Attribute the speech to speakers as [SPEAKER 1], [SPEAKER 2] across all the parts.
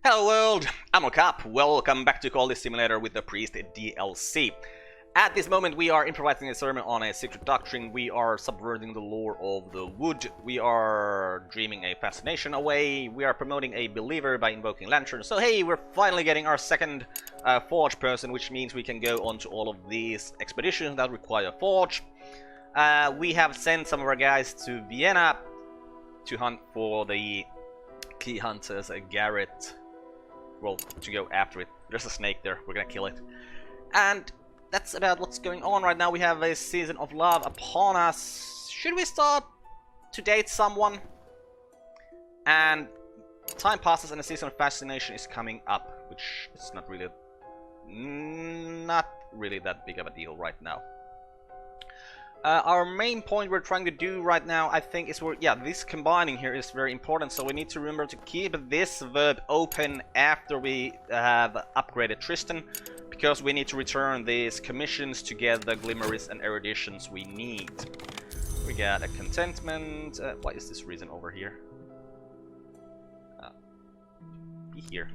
[SPEAKER 1] Hello world, I'm Carp. Welcome back to Cultist Simulator with the Priest DLC. At this moment we are improvising a sermon on a secret doctrine, we are subverting the lore of the wood, we are dreaming a fascination away, we are promoting a believer by invoking lanterns. So hey, we're finally getting our second forge person, which means we can go on to all of these expeditions that require forge. We have sent some of our guys to Vienna to hunt for the key hunters, Garrett. Well, to go after it. There's a snake there, we're gonna kill it. And that's about what's going on right now. We have a season of love upon us. Should we start to date someone? And time passes and a season of fascination is coming up, which is not really that big of a deal right now. Our main point we're trying to do right now, I think, is this combining here is very important, so we need to remember to keep this verb open after we have upgraded Tristan, because we need to return these commissions to get the glimmeries and eruditions we need. We got a contentment. What is this reason over here? Be here.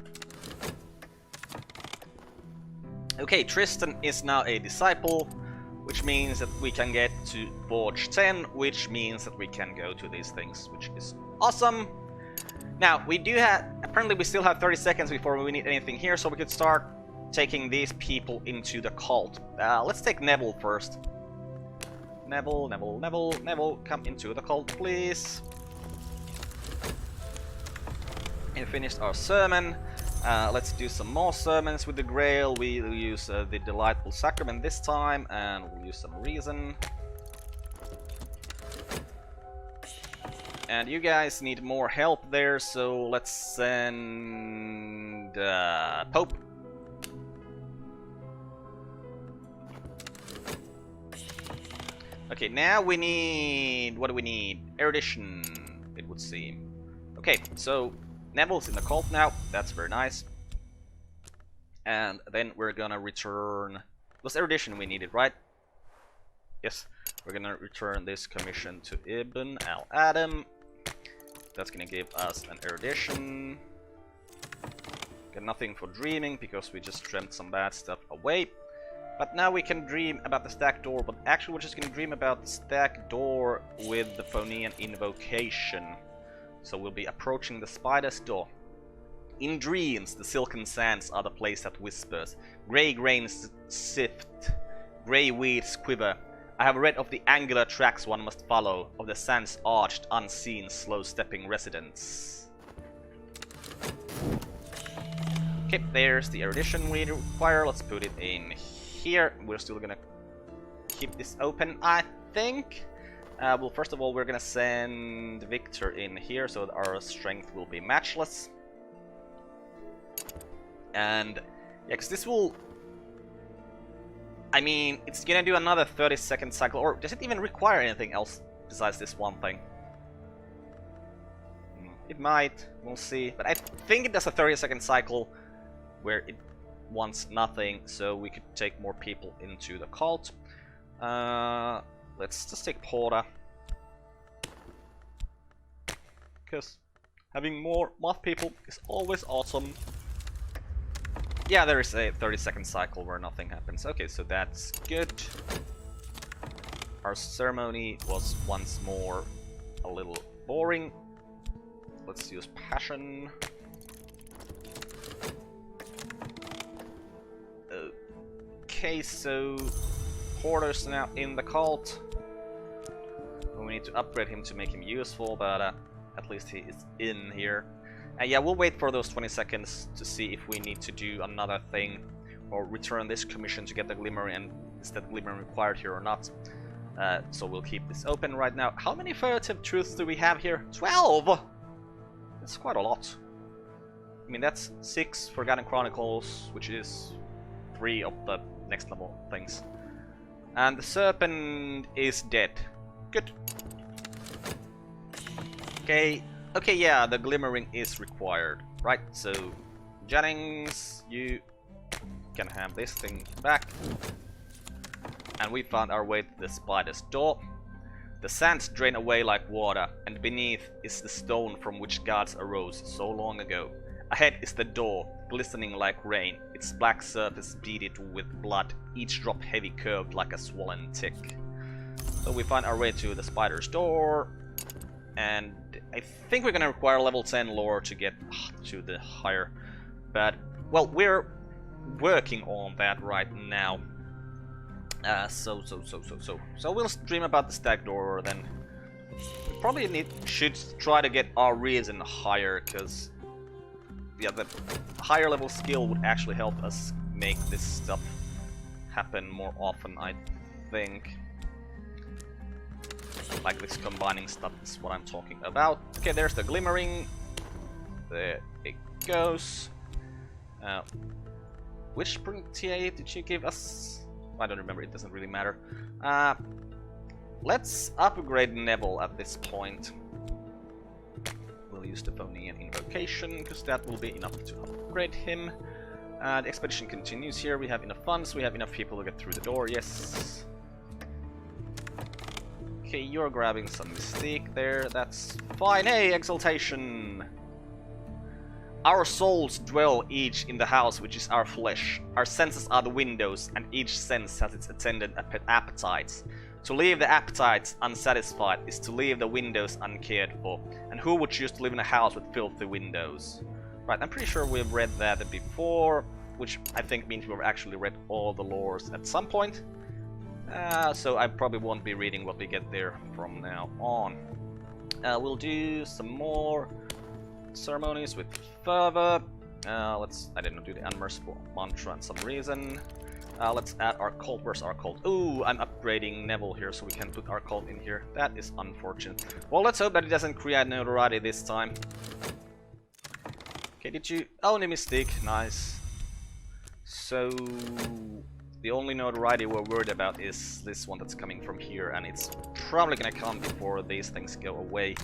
[SPEAKER 1] Okay, Tristan is now a disciple, which means that we can get to Forge 10, which means that we can go to these things, which is awesome. Now, we do have, apparently we still have 30 seconds before we need anything here, so we could start taking these people into the cult. Let's take Neville first. Neville, come into the cult, please. And finished our sermon. Let's do some more sermons with the Grail. We'll use the Delightful Sacrament this time, and we'll use some Reason. And you guys need more help there, so let's send Pope. Okay, now we need... what do we need? Erudition, it would seem. Okay, so Neville's in the cult now, that's very nice. And then we're gonna return... it was erudition we needed, right? Yes, we're gonna return this commission to Ibn al-Adam. That's gonna give us an erudition. Got nothing for dreaming because we just dreamt some bad stuff away. But now we can dream about the stack door, but actually we're just gonna dream about the stack door with the Phonian invocation. So we'll be approaching the spider's door. In dreams, the silken sands are the place that whispers. Grey grains sift, grey weeds quiver. I have read of the angular tracks one must follow, of the sands arched, unseen, slow-stepping residents. Okay, there's the erudition we require. Let's put it in here. We're still gonna keep this open, I think. Well, first of all, we're gonna send Victor in here so that our strength will be matchless. And yeah, because this will... I mean, it's gonna do another 30-second cycle, or does it even require anything else besides this one thing? It might, we'll see. But I think it does a 30-second cycle where it wants nothing, so we could take more people into the cult. Let's just take Porta, because having more moth people is always awesome. Yeah, there is a 30-second cycle where nothing happens. Okay, so that's good. Our ceremony was once more a little boring. Let's use passion. Okay, so Porter's now in the cult. We need to upgrade him to make him useful, but at least he is in here. And yeah, we'll wait for those 20 seconds to see if we need to do another thing or return this commission to get the glimmer, and is that glimmer required here or not. So we'll keep this open right now. How many furtive truths do we have here? 12! That's quite a lot. I mean, that's 6 Forgotten Chronicles, which is 3 of the next level things. And the serpent is dead. Good. Okay, yeah, the glimmering is required, right? So, Jennings, you can have this thing back. And we found our way to the spider's door. The sands drain away like water, and beneath is the stone from which gods arose so long ago. Ahead is the door, glistening like rain, its black surface beaded with blood, each drop heavy curved like a swollen tick. So we find our way to the spider's door, and I think we're gonna require level 10 lore to get to the higher, but, well, we're working on that right now. So we'll stream about the stag door, then we probably should try to get our reason higher, because yeah, the higher level skill would actually help us make this stuff happen more often, I think. Like this combining stuff is what I'm talking about. Okay, there's the glimmering. There it goes. Which print TA did you give us? I don't remember, it doesn't really matter. Let's upgrade Neville at this point. We'll use the Phonian invocation, because that will be enough to upgrade him. The expedition continues here. We have enough funds, we have enough people to get through the door, yes. Okay, you're grabbing some mystique there, that's fine. Hey, exaltation! Our souls dwell each in the house which is our flesh. Our senses are the windows, and each sense has its attendant appetites. To leave the appetites unsatisfied is to leave the windows uncared for. And who would choose to live in a house with filthy windows? Right, I'm pretty sure we've read that before, which I think means we've actually read all the lores at some point. So I probably won't be reading what we get there from now on. We'll do some more ceremonies with fervor. I didn't do the unmerciful mantra for some reason. Let's add our cult. Where's our cult? Ooh, I'm upgrading Neville here so we can put our cult in here. That is unfortunate. Well, let's hope that it doesn't create notoriety this time. Okay, did you... Only mistake. Nice. So... The only notoriety we're worried about is this one that's coming from here, and it's probably gonna come before these things go away.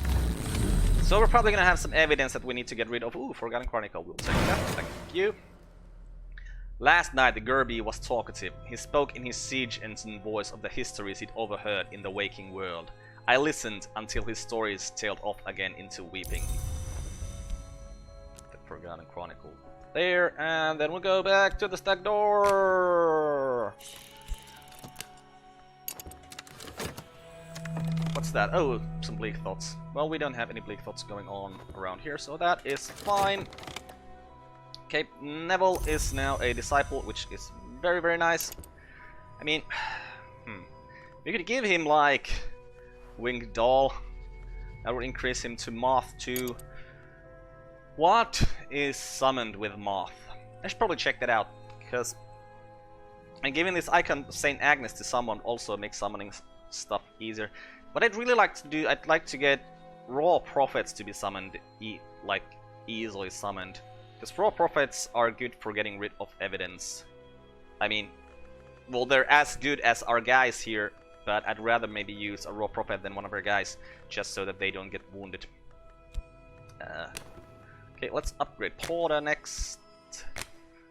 [SPEAKER 1] So we're probably gonna have some evidence that we need to get rid of. Ooh, Forgotten Chronicle, we'll take that, thank you. Last night the Gerby was talkative. He spoke in his siege engine voice of the histories he'd overheard in the waking world. I listened until his stories tailed off again into weeping. The Forgotten Chronicle there, and then we'll go back to the stag door. What's that? Oh, some bleak thoughts. Well, we don't have any bleak thoughts going on around here, so that is fine. Okay, Neville is now a disciple, which is very, very nice. I mean, we could give him, like, Winged Doll. That would increase him to Moth 2. What is summoned with Moth? I should probably check that out, because... And giving this icon of Saint Agnes to someone also makes summoning stuff easier. What I'd really like to do, I'd like to get Raw Prophets to be summoned, easily summoned. Because Raw Prophets are good for getting rid of evidence. I mean, well, they're as good as our guys here, but I'd rather maybe use a Raw Prophet than one of our guys, just so that they don't get wounded. Okay, let's upgrade Porter next.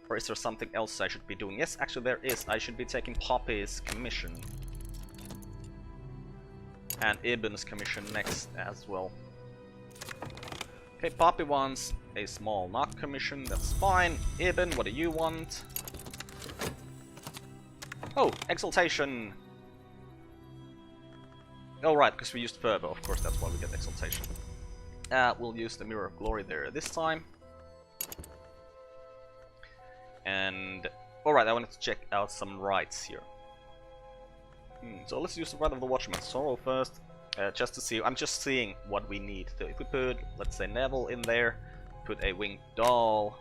[SPEAKER 1] Or is there something else I should be doing? Yes, actually there is. I should be taking Poppy's commission. And Ibn's commission next as well. Okay, Poppy wants a small knock commission, that's fine. Ibn, what do you want? Oh, exaltation! Oh right, because we used fervor, of course that's why we get exaltation. We'll use the Mirror of Glory there this time. And... alright, I wanted to check out some rites here. So let's use the Rite of the Watchman's Sorrow first. Just to see, I'm just seeing what we need. So if we put, let's say, Neville in there, put a Winged Doll.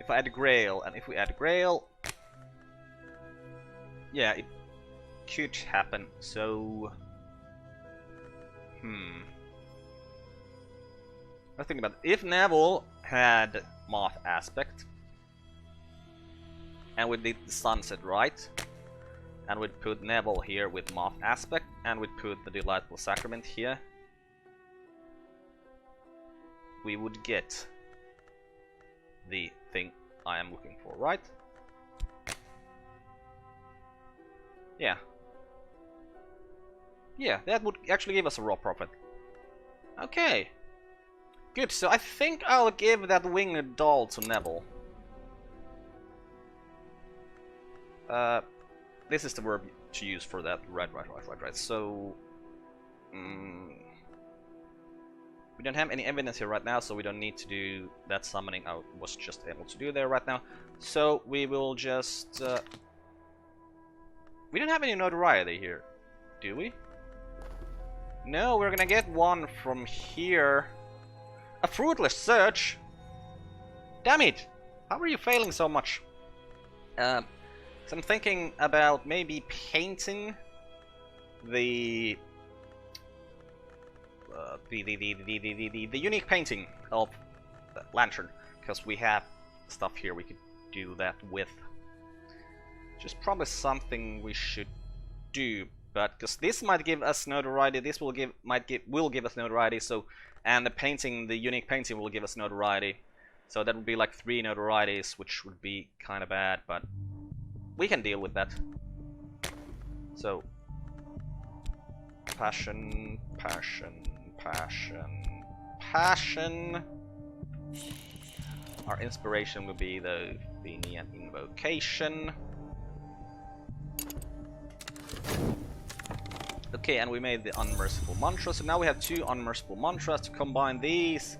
[SPEAKER 1] If I add Grail, and if we add Grail... yeah, it could happen, so... I think about it. If Neville had Moth Aspect, and we did the Sunset right, and we'd put Neville here with Moth Aspect, and we'd put the Delightful Sacrament here, we would get the thing I am looking for, right? Yeah. Yeah, that would actually give us a Raw Prophet. Okay. Good, so I think I'll give that winged doll to Neville. This is the verb to use for that. Right. So... we don't have any evidence here right now, so we don't need to do that summoning I was just able to do there right now. So we will just... we don't have any notoriety here, do we? No, we're gonna get one from here. A fruitless search? Damn it! How are you failing so much? So I'm thinking about maybe painting the unique painting of the lantern, because we have stuff here we could do that with. Which is probably something we should do, but because this might give us notoriety, this will give us notoriety. So, and the painting, the unique painting, will give us notoriety. So that would be like 3 notorieties, which would be kind of bad, but we can deal with that. So, passion. Our inspiration will be the Athenian invocation. Okay, and we made the unmerciful mantra, so now we have 2 unmerciful mantras. To combine these,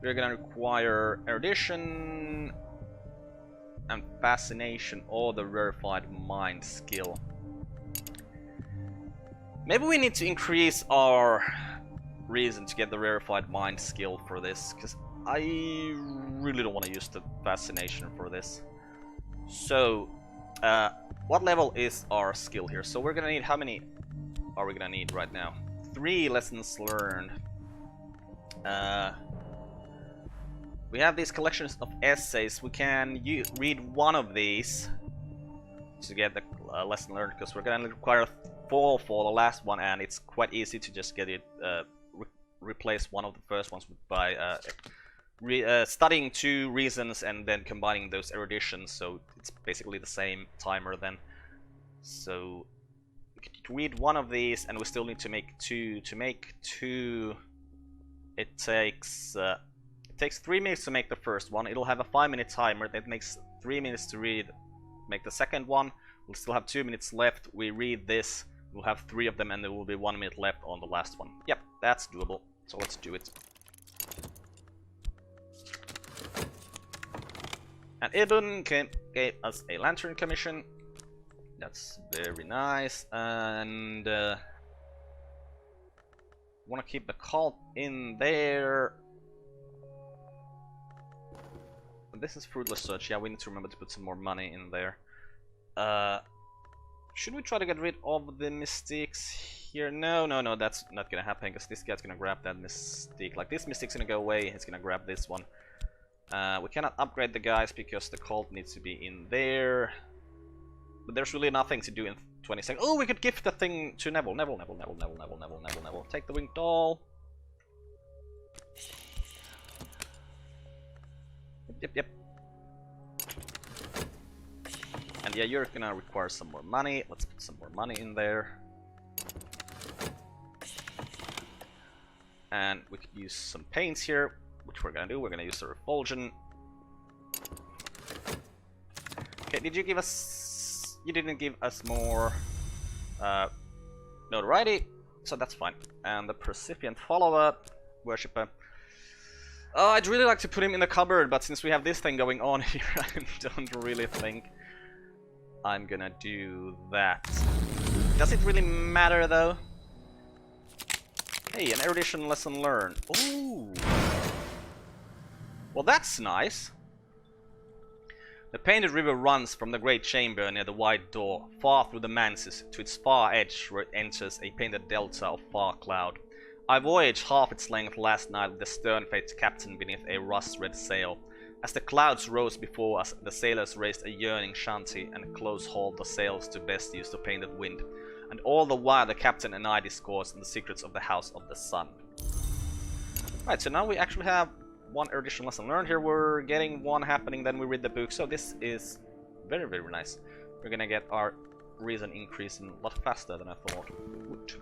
[SPEAKER 1] we're gonna require erudition and fascination, or the rarefied mind skill. Maybe we need to increase our reason to get the rarefied mind skill for this, because I really don't want to use the fascination for this. So, what level is our skill here? So we're gonna need, how many are we gonna need right now? 3 lessons learned. We have these collections of essays. We can read one of these to get the lesson learned, because we're gonna require 4 for the last one, and it's quite easy to just get it replace one of the first ones by studying 2 reasons and then combining those eruditions. So it's basically the same timer then. So we could read one of these, and we still need to make 2. To make 2, it takes 3 minutes to make the first one. It'll have a 5-minute timer. That makes 3 minutes to make the second one. We'll still have 2 minutes left. We read this. We'll have 3 of them, and there will be 1 minute left on the last one. Yep, that's doable. So let's do it. And Ibn gave us a lantern commission. That's very nice. And want to keep the cult in there. This is fruitless search. Yeah, we need to remember to put some more money in there. Should we try to get rid of the mystics here? No, that's not gonna happen, because this guy's gonna grab that mystique. Like, this mystique's gonna go away, he's gonna grab this one. We cannot upgrade the guys because the cult needs to be in there. But there's really nothing to do in 20 seconds. Oh, we could gift the thing to Neville. Neville. Take the winged doll. Yep. And yeah, you're gonna require some more money. Let's put some more money in there. And we could use some paints here, which we're gonna do. We're gonna use the refulgent. Okay, did you give us... You didn't give us more notoriety, so that's fine. And the Persephone follower, worshipper. Oh, I'd really like to put him in the cupboard, but since we have this thing going on here, I don't really think I'm gonna do that. Does it really matter, though? Hey, an erudition lesson learned. Ooh. Well, that's nice. The painted river runs from the great chamber near the wide door, far through the manses, to its far edge, where it enters a painted delta of far cloud. I voyaged half its length last night with the stern-faced captain beneath a rust-red sail. As the clouds rose before us, the sailors raised a yearning shanty and close-hauled the sails to best use the painted wind. And all the while the captain and I discoursed the secrets of the House of the Sun. Right, so now we actually have one erudition lesson learned here. We're getting one happening, then we read the book. So this is very, very nice. We're gonna get our reason increasing a lot faster than I thought we would.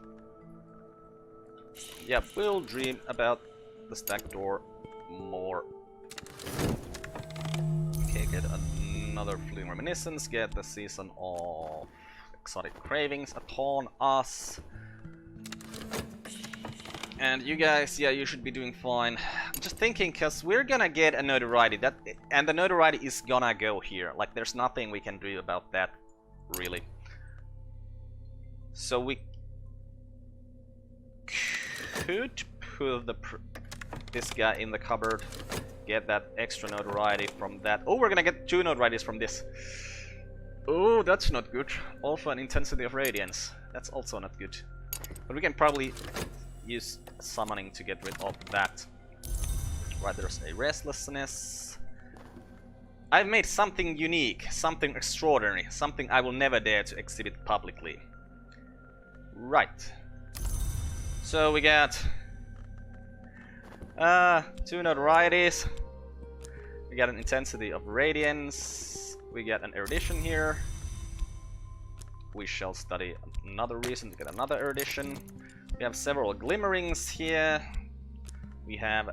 [SPEAKER 1] Yeah, we'll dream about the stack door more. Okay, get another fleeting reminiscence, get the season of exotic cravings upon us. And you guys, yeah, you should be doing fine. I'm just thinking, cause we're gonna get a notoriety, and the notoriety is gonna go here. Like, there's nothing we can do about that, really. So we could put this guy in the cupboard, get that extra notoriety from that. Oh, we're gonna get 2 notorieties from this. Oh, that's not good. Also an intensity of radiance. That's also not good. But we can probably use summoning to get rid of that. Right, there's a restlessness. I've made something unique, something extraordinary, something I will never dare to exhibit publicly. Right. So we got 2 notorieties. We got an intensity of radiance. We got an erudition here. We shall study another reason to get another erudition. We have several glimmerings here. We have...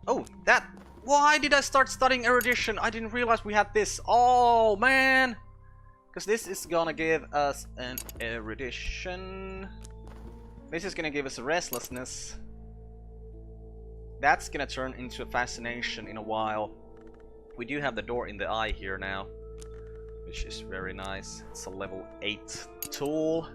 [SPEAKER 1] Oh, that... Why did I start studying erudition? I didn't realize we had this. Oh, man! Because this is gonna give us an erudition. This is gonna give us a restlessness. That's gonna turn into a fascination in a while. We do have the door in the eye here now, which is very nice. It's a level 8 tool.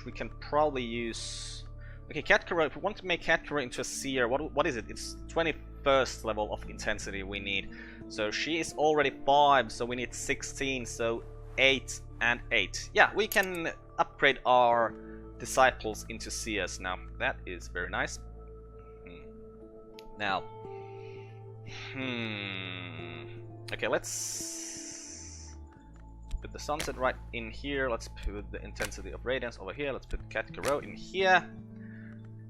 [SPEAKER 1] We can probably use... Okay, Katkara, if we want to make Katkara into a seer, what is it? It's 21st level of intensity we need. So she is already 5, so we need 16, so 8 and 8. Yeah, we can upgrade our disciples into seers now. That is very nice. Now... Okay, let's put the sunset right in here. Let's put the intensity of radiance over here. Let's put Katkara in here.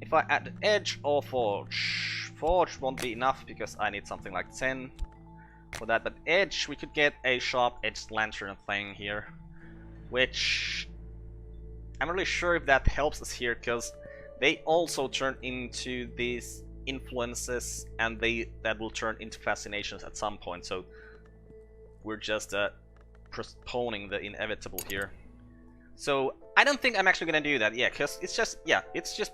[SPEAKER 1] If I add edge or forge, forge won't be enough because I need something like 10 for that. But edge, we could get a sharp edged lantern thing here, which I'm not really sure if that helps us here because they also turn into these influences and that will turn into fascinations at some point. So we're just postponing the inevitable here. So I don't think I'm actually gonna do that, yeah, because it's just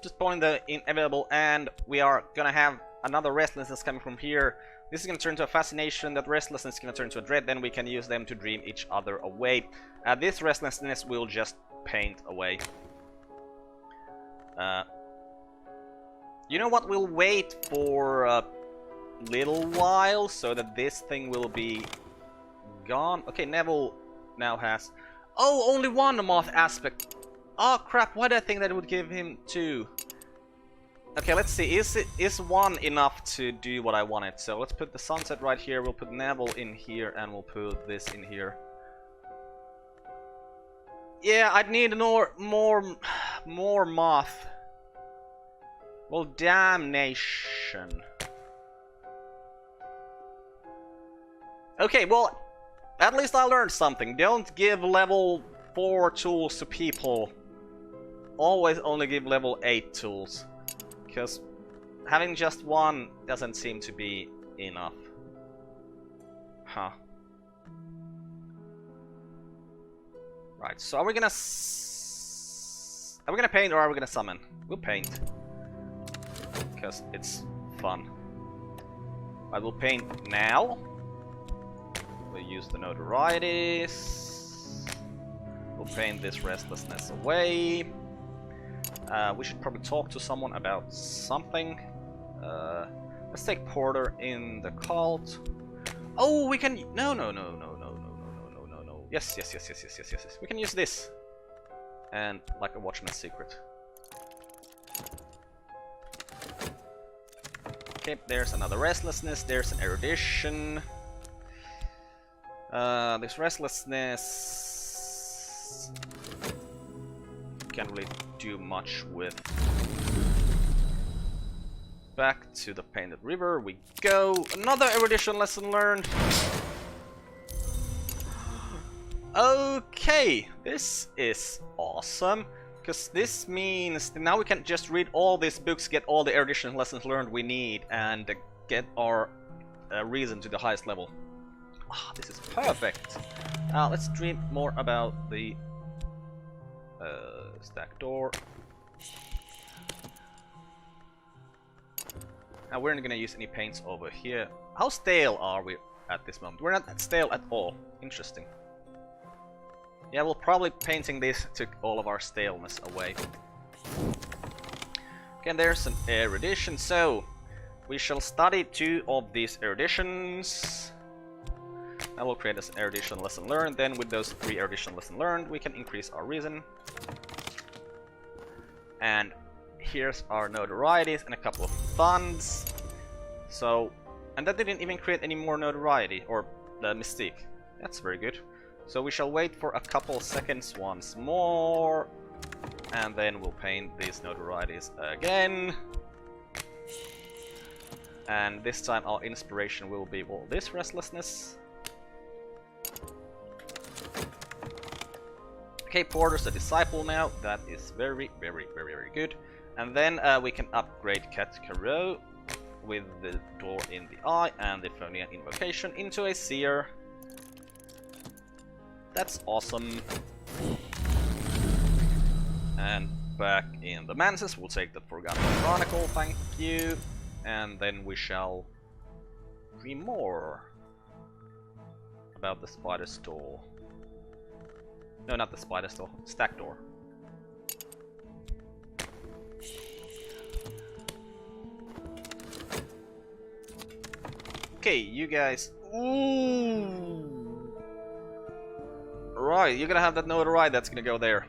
[SPEAKER 1] postponing the inevitable, and we are gonna have another restlessness coming from here. This is gonna turn into a fascination, that restlessness is gonna turn into a dread, then we can use them to dream each other away. This restlessness will just paint away. You know what, we'll wait for a little while so that this thing will be gone. Okay, Neville now has... Oh, only 1 moth aspect. Oh crap, why did I think that it would give him 2? Okay, let's see, is 1 enough to do what I wanted? So let's put the sunset right here, we'll put Neville in here, and we'll put this in here. Yeah, I'd need more moth. Well, damnation. Okay, well, at least I learned something. Don't give level 4 tools to people. Always only give level 8 tools. Because having just 1 doesn't seem to be enough. Huh. Right, so are we gonna paint or are we gonna summon? We'll paint. Because it's fun. I will paint now. We'll use the notorieties. We'll paint this restlessness away. We should probably talk to someone about something. Let's take Porter in the cult. Oh, we can... No. Yes. We can use this. And like a Watchman's Secret. Okay, there's another restlessness, there's an erudition. This restlessness can't really do much with. Back to the Painted River we go. Another erudition lesson learned. Okay, this is awesome. Because this means that now we can just read all these books, get all the erudition lessons learned we need, and get our reason to the highest level. Ah, this is perfect. Let's dream more about the stack door. Now we're not gonna use any paints over here. How stale are we at this moment? We're not stale at all. Interesting. Yeah, well, probably painting this took all of our staleness away. Okay, and there's an erudition, so we shall study 2 of these eruditions. Now we'll create this erudition lesson learned. Then with those 3 erudition lesson learned, we can increase our reason. And here's our notorieties and a couple of funds. So, and that didn't even create any more notoriety or the mystique. That's very good. So we shall wait for a couple seconds once more, and then we'll paint these notorieties again. And this time our inspiration will be all this restlessness. Okay, Porter's a disciple now. That is very, very, very, very good. And then we can upgrade Cat Caro with the door in the eye and the Phonian invocation into a seer. That's awesome. And back in the Manses, we'll take the Forgotten Chronicle, thank you. And then we shall dream more about the spider store. No, not the spider store, stack door. Okay, you guys. Ooh. Right, you're gonna have that notoriety that's gonna go there.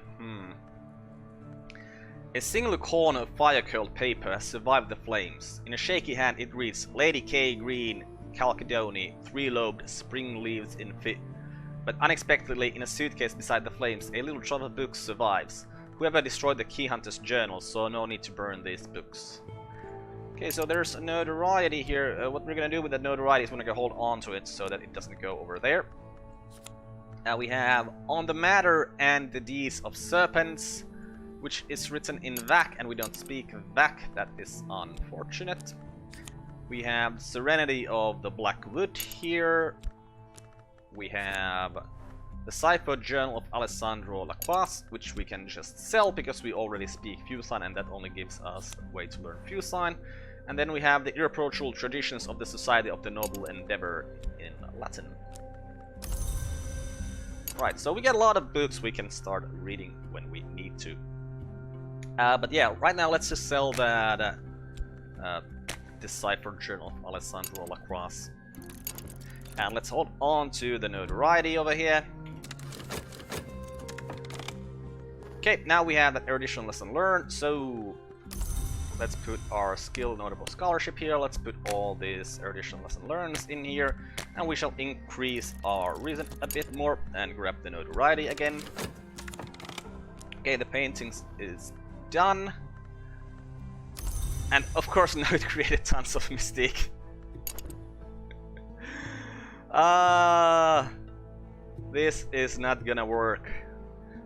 [SPEAKER 1] A single corner of fire-curled paper has survived the flames. In a shaky hand it reads, Lady K. Green, Chalcedony, 3-lobed spring leaves in fit. But unexpectedly, in a suitcase beside the flames, a little trove of books survives. Whoever destroyed the Key Hunter's journal saw no need to burn these books. Okay, so there's a notoriety here. What we're gonna do with that notoriety is we're gonna hold on to it so that it doesn't go over there. Now we have On the Matter and the Deeds of Serpents, which is written in Vac, and we don't speak Vac. That is unfortunate. We have Serenity of the Black Wood here. We have the Cipher Journal of Alessandro Lacroix, which we can just sell because we already speak Fusign, and that only gives us a way to learn Fusign. And then we have the Irreproachable Traditions of the Society of the Noble Endeavor in Latin. Right, so we get a lot of books we can start reading when we need to. But yeah, right now let's just sell that Deciphered Journal of Alessandro Lacroix. And let's hold on to the notoriety over here. Okay, now we have that erudition lesson learned, so let's put our skill notable scholarship here. Let's put all these erudition lesson learns in here, and we shall increase our reason a bit more and grab the notoriety again. Okay, the paintings is done, and of course now it created tons of mystique. This is not gonna work.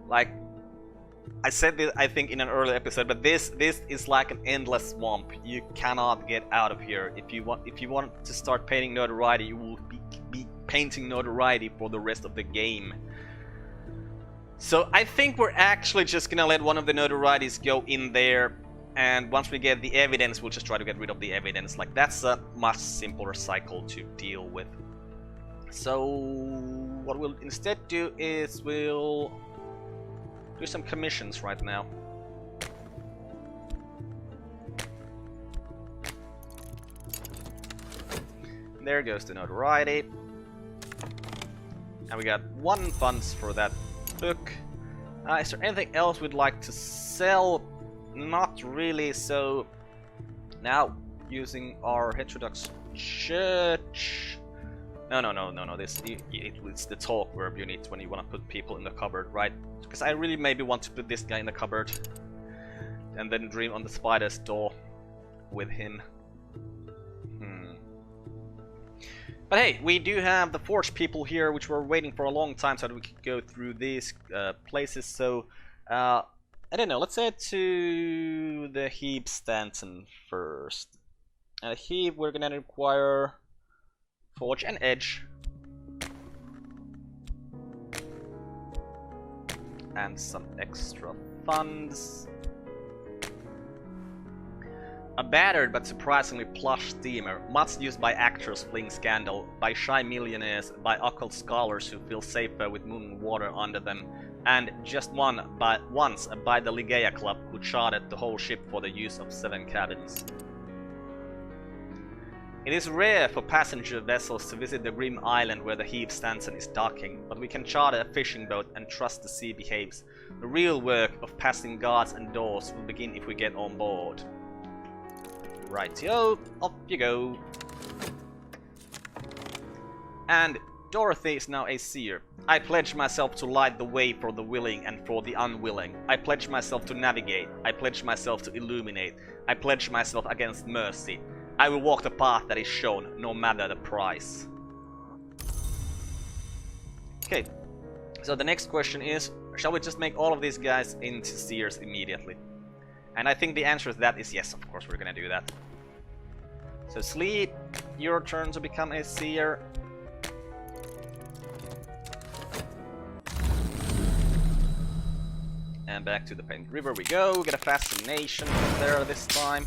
[SPEAKER 1] Like I said this, I think, in an earlier episode, but this is like an endless swamp. You cannot get out of here. If you want to start painting notoriety, you will be painting notoriety for the rest of the game. So I think we're actually just gonna let one of the notorieties go in there, and once we get the evidence, we'll just try to get rid of the evidence. Like, that's a much simpler cycle to deal with. So what we'll instead do is we'll do some commissions right now. There goes the notoriety. And we got 1 funds for that book. Is there anything else we'd like to sell? Not really, so now using our heterodox church. No, it's the talk verb you need when you want to put people in the cupboard, right? Because I really maybe want to put this guy in the cupboard and then dream on the spider's door with him. But hey, we do have the Forge people here, which we're waiting for a long time so that we could go through these places. So I don't know, let's head to the heap Stanton first. And a heap we're gonna require forge and edge. And some extra funds. A battered but surprisingly plush steamer, much used by actors fleeing scandal, by shy millionaires, by occult scholars who feel safer with moon and water under them, and just once by the Ligeia Club who chartered the whole ship for the use of 7 cabins. It is rare for passenger vessels to visit the grim island where the heap Stanton is docking, but we can charter a fishing boat and trust the sea behaves. The real work of passing guards and doors will begin if we get on board. Rightio, off you go. And Dorothy is now a seer. I pledge myself to light the way for the willing and for the unwilling. I pledge myself to navigate. I pledge myself to illuminate. I pledge myself against mercy. I will walk the path that is shown, no matter the price. Okay, so the next question is, shall we just make all of these guys into seers immediately? And I think the answer to that is yes, of course we're gonna do that. So Sleep, your turn to become a seer. And back to the Painted River we go, get a fascination from there this time.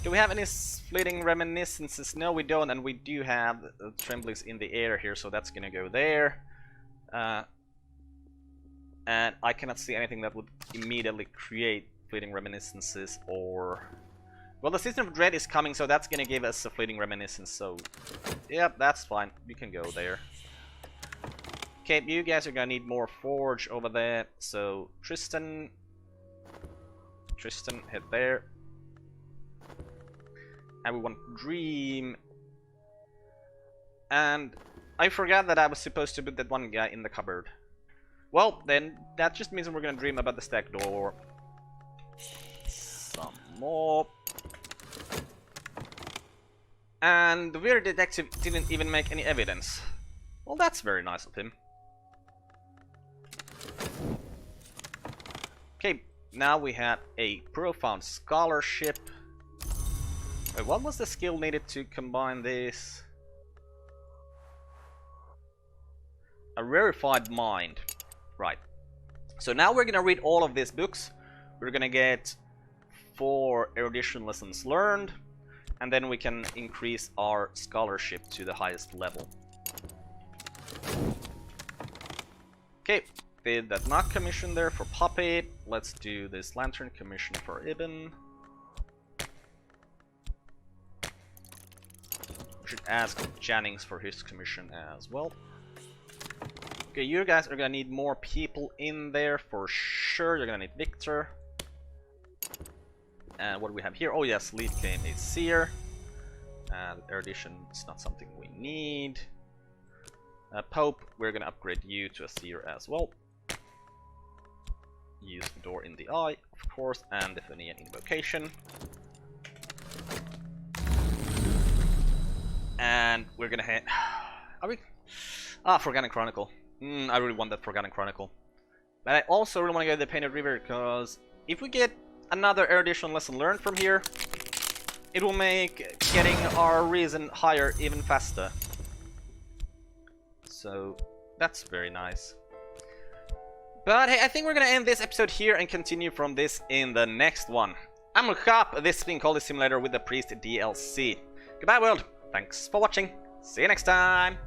[SPEAKER 1] Do we have any fleeting reminiscences? No, we don't, and we do have tremblings in the air here, so that's gonna go there. And I cannot see anything that would immediately create fleeting reminiscences or... Well, the System of Dread is coming, so that's gonna give us a fleeting reminiscence, so... Yep, that's fine. You can go there. Okay, you guys are gonna need more forge over there, so Tristan, head there. And we want Dream. And I forgot that I was supposed to put that one guy in the cupboard. Well, then that just means we're gonna dream about the stack door. Some more. And the weird detective didn't even make any evidence. Well, that's very nice of him. Okay, now we have a profound scholarship. Wait, what was the skill needed to combine this? A rarefied mind. Right. So now we're gonna read all of these books. We're gonna get 4 erudition lessons learned, and then we can increase our scholarship to the highest level. Okay, did that not commission there for Puppet. Let's do this lantern commission for Ibn. We should ask Jennings for his commission as well. Okay, you guys are gonna need more people in there for sure. You're gonna need Victor. And what do we have here? Oh yes, lead game is Seer. And erudition is not something we need. Pope, we're gonna upgrade you to a Seer as well. Use the door in the eye, of course, and the Fenian invocation. And we're gonna hit. Are we? Ah, Forgotten Chronicle. I really want that Forgotten Chronicle. But I also really want to get the Painted River, because if we get another erudition lesson learned from here, it will make getting our reason higher even faster. So that's very nice. But hey, I think we're gonna end this episode here and continue from this in the next one. I'm Carp, this has been Cultist Simulator with the Priest DLC. Goodbye world, thanks for watching, see you next time!